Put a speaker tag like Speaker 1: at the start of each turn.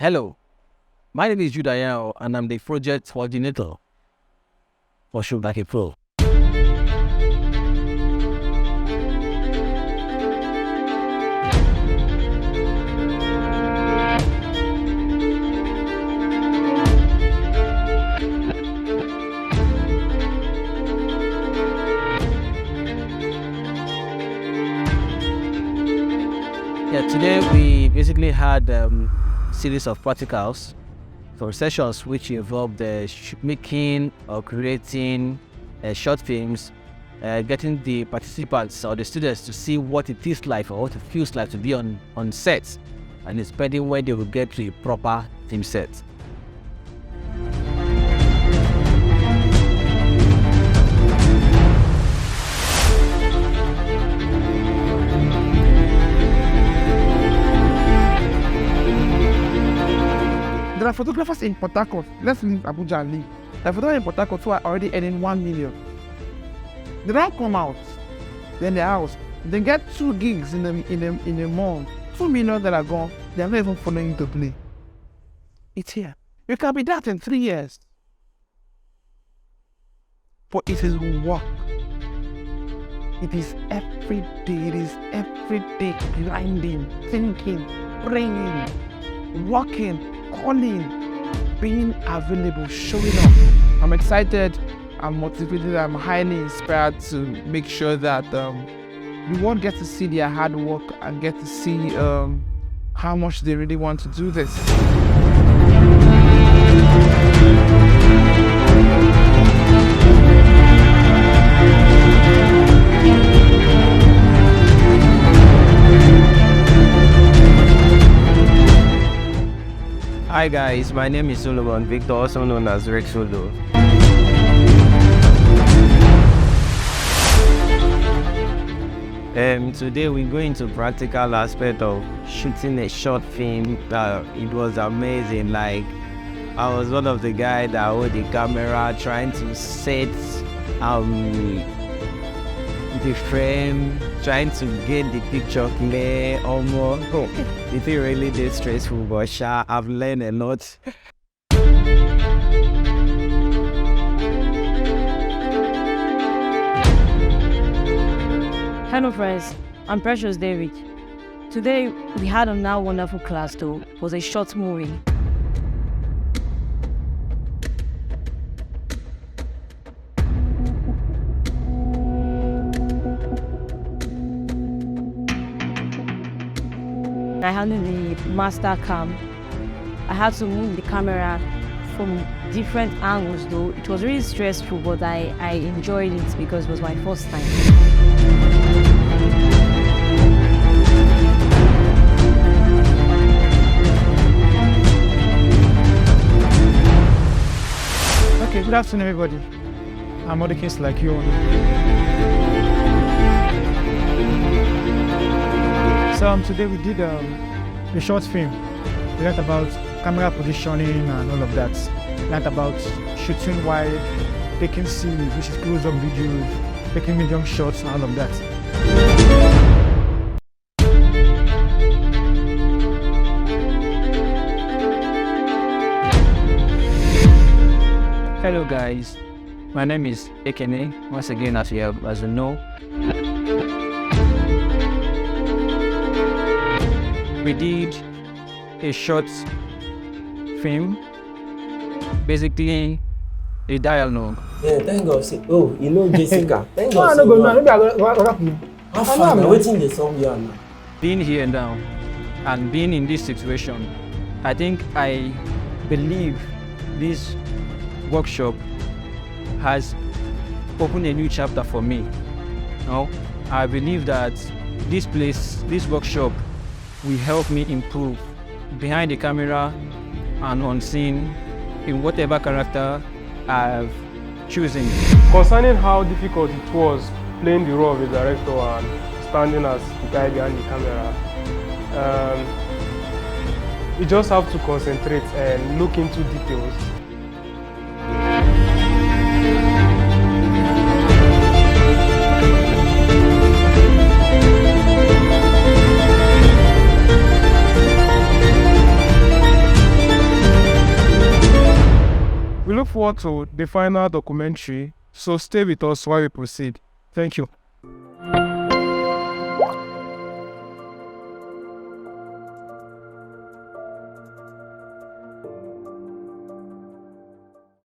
Speaker 1: Hello, my name is Judah and I'm the project coordinator for Shootlikeapro. Yeah, today we basically had series of practicals for sessions which involved making or creating short films, getting the participants or the students to see what it is like or what it feels like to be on set, and depending when they will get to a proper film set.
Speaker 2: There are photographers in Port Harcourt. Let's leave Abuja and leave. There are photographers in Port Harcourt who are already earning 1 million. They don't come out, then the house. They get 2 gigs in a month. 2 million that are gone. They are not even following to play. It's here. You can be that in 3 years. But it is work. It is every day. It is every day grinding, thinking, praying, working, calling, being available, showing up. I'm excited, I'm motivated, I'm highly inspired to make sure that the world gets to see their hard work and get to see how much they really want to do this.
Speaker 3: Hi guys, my name is Solomon Victor, also known as Rex Solo. Today we go into practical aspect of shooting a short film. It was amazing. Like, I was one of the guys that hold the camera trying to set the frame, trying to get the picture clear almost. It's really this stressful, but I've learned a lot.
Speaker 4: Hello friends, I'm Precious David. Today we had another wonderful class though. It was a short movie. I handled the master cam. I had to move the camera from different angles though. It was really stressful, but I enjoyed it because it was my first time.
Speaker 2: Okay, good afternoon everybody. I'm other case like you. So today we did a short film. We learned about camera positioning and all of that. We learned about shooting wide, taking scenes, which is close-up videos, taking medium shots and all of that.
Speaker 1: Hello guys, my name is Ekene. Once again, as you know, we did a short film, basically a dialogue.
Speaker 3: Yeah, thank God. Oh, you know Jessica. Thank God.
Speaker 2: How far
Speaker 3: now? Waiting the song here now.
Speaker 1: Being here now and being in this situation, I think I believe this workshop has opened a new chapter for me. Now, I believe that this workshop will help me improve behind the camera and on scene in whatever character I've chosen.
Speaker 5: Concerning how difficult it was playing the role of a director and standing as the guy behind the camera, you just have to concentrate and look into details. look forward to the final documentary, so stay with us while we proceed. Thank you.